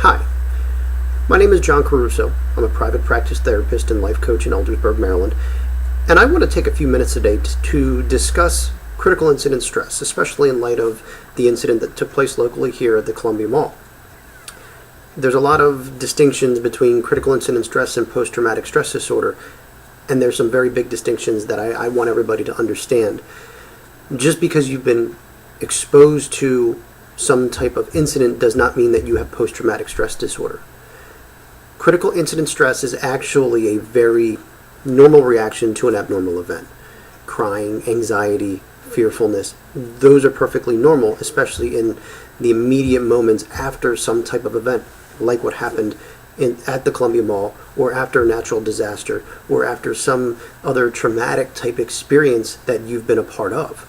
Hi, my name is John Caruso. I'm a private practice therapist and life coach in Eldersburg, Maryland, and I want to take a few minutes today to discuss critical incident stress, especially in light of the incident that took place locally here at the Columbia Mall. There's a lot of distinctions between critical incident stress and post-traumatic stress disorder, and there's some very big distinctions that I want everybody to understand. Just because you've been exposed to some type of incident does not mean that you have post-traumatic stress disorder. Critical incident stress is actually a very normal reaction to an abnormal event. Crying, anxiety, fearfulness, those are perfectly normal, especially in the immediate moments after some type of event, like what happened at the Columbia Mall, or after a natural disaster, or after some other traumatic type experience that you've been a part of.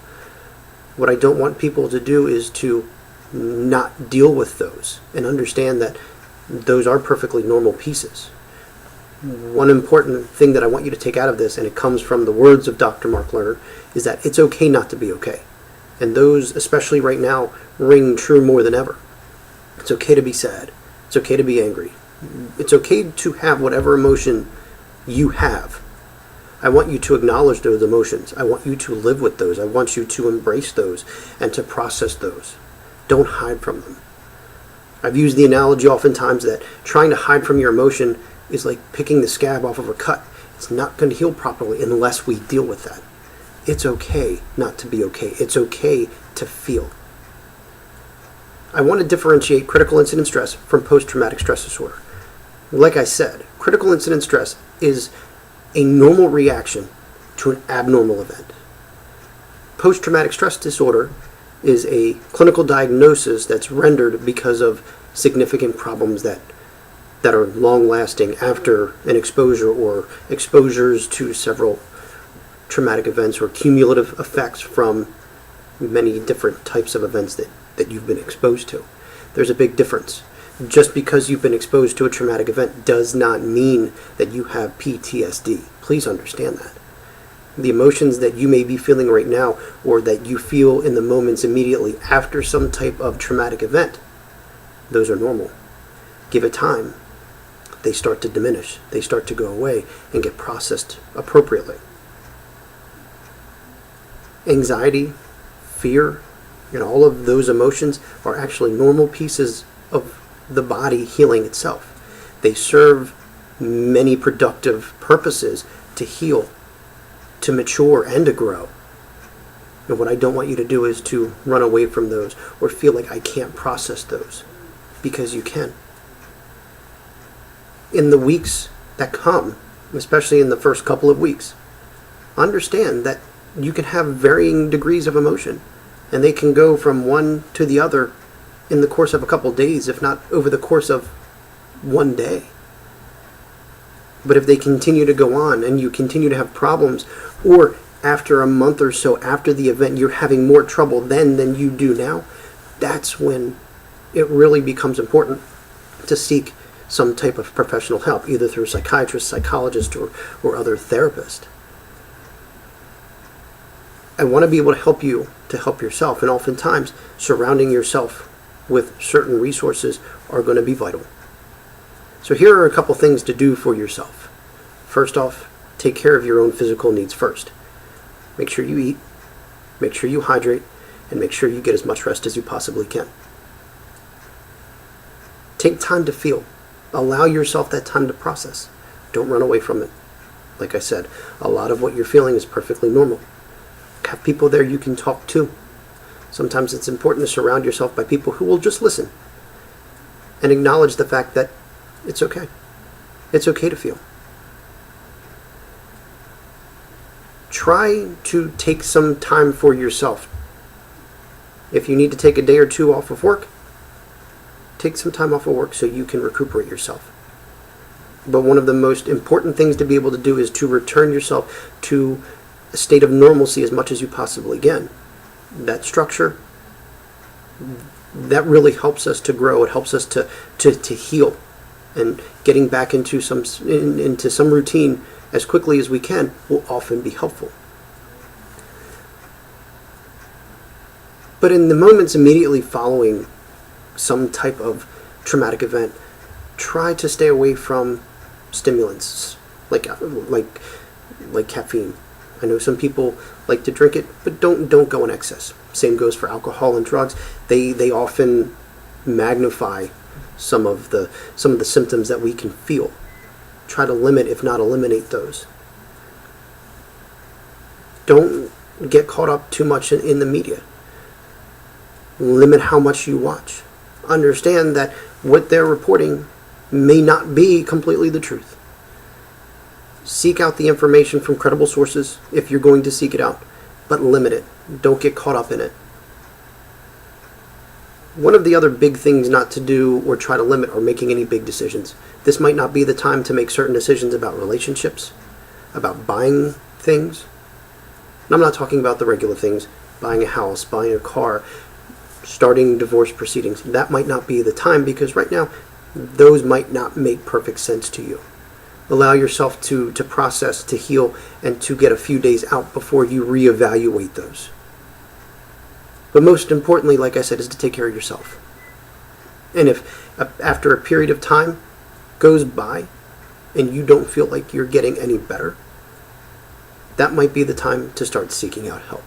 What I don't want people to do is to not deal with those and understand that those are perfectly normal pieces. One important thing that I want you to take out of this, and it comes from the words of Dr. Mark Lerner, is that it's okay not to be okay. And those, especially right now, ring true more than ever. It's okay to be sad. It's okay to be angry. It's okay to have whatever emotion you have. I want you to acknowledge those emotions. I want you to live with those. I want you to embrace those and to process those. Don't hide from them. I've used the analogy oftentimes that trying to hide from your emotion is like picking the scab off of a cut. It's not going to heal properly unless we deal with that. It's okay not to be okay. It's okay to feel. I want to differentiate critical incident stress from post-traumatic stress disorder. Like I said, critical incident stress is a normal reaction to an abnormal event. Post-traumatic stress disorder is a clinical diagnosis that's rendered because of significant problems that are long-lasting after an exposure or exposures to several traumatic events or cumulative effects from many different types of events that you've been exposed to. There's a big difference. Just because you've been exposed to a traumatic event does not mean that you have PTSD. Please understand that. The emotions that you may be feeling right now, or that you feel in the moments immediately after some type of traumatic event, those are normal. Give it time. They start to diminish. They start to go away and get processed appropriately. Anxiety, fear, and all of those emotions are actually normal pieces of the body healing itself. They serve many productive purposes to heal, to mature, and to grow. And what I don't want you to do is to run away from those or feel like I can't process those, because you can. In the weeks that come, especially in the first couple of weeks, understand that you can have varying degrees of emotion, and they can go from one to the other in the course of a couple days, if not over the course of one day. But if they continue to go on and you continue to have problems, or after a month or so after the event you're having more trouble then than you do now, that's when it really becomes important to seek some type of professional help, either through a psychiatrist, psychologist, or other therapist. I want to be able to help you to help yourself, and oftentimes surrounding yourself with certain resources are going to be vital. So here are a couple things to do for yourself. First off, take care of your own physical needs first. Make sure you eat, make sure you hydrate, and make sure you get as much rest as you possibly can. Take time to feel. Allow yourself that time to process. Don't run away from it. Like I said, a lot of what you're feeling is perfectly normal. Have people there you can talk to. Sometimes it's important to surround yourself by people who will just listen and acknowledge the fact that it's okay. It's okay to feel. Try to take some time for yourself. If you need to take a day or two off of work, take some time off of work so you can recuperate yourself. But one of the most important things to be able to do is to return yourself to a state of normalcy as much as you possibly can. That structure, that really helps us to grow. It helps us to heal, and getting back into some routine as quickly as we can will often be helpful. But in the moments immediately following some type of traumatic event, try to stay away from stimulants like caffeine. I know some people like to drink it, but don't go in excess. Same goes for alcohol and drugs. They often magnify some of the symptoms that we can feel. Try to limit, if not eliminate, those. Don't get caught up too much in the media. Limit how much you watch. Understand that what they're reporting may not be completely the truth. Seek out the information from credible sources if you're going to seek it out, but limit it. Don't get caught up in it. One of the other big things not to do or try to limit are making any big decisions. This might not be the time to make certain decisions about relationships, about buying things. And I'm not talking about the regular things, buying a house, buying a car, starting divorce proceedings. That might not be the time, because right now those might not make perfect sense to you. Allow yourself to process, to heal, and to get a few days out before you reevaluate those. But most importantly, like I said, is to take care of yourself. And if after a period of time goes by and you don't feel like you're getting any better, that might be the time to start seeking out help.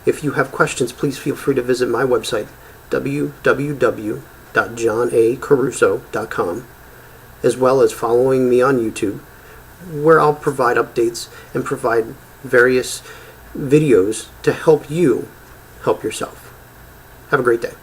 If you have questions, please feel free to visit my website, www.johnacaruso.com, as well as following me on YouTube, where I'll provide updates and provide various videos to help you help yourself. Have a great day.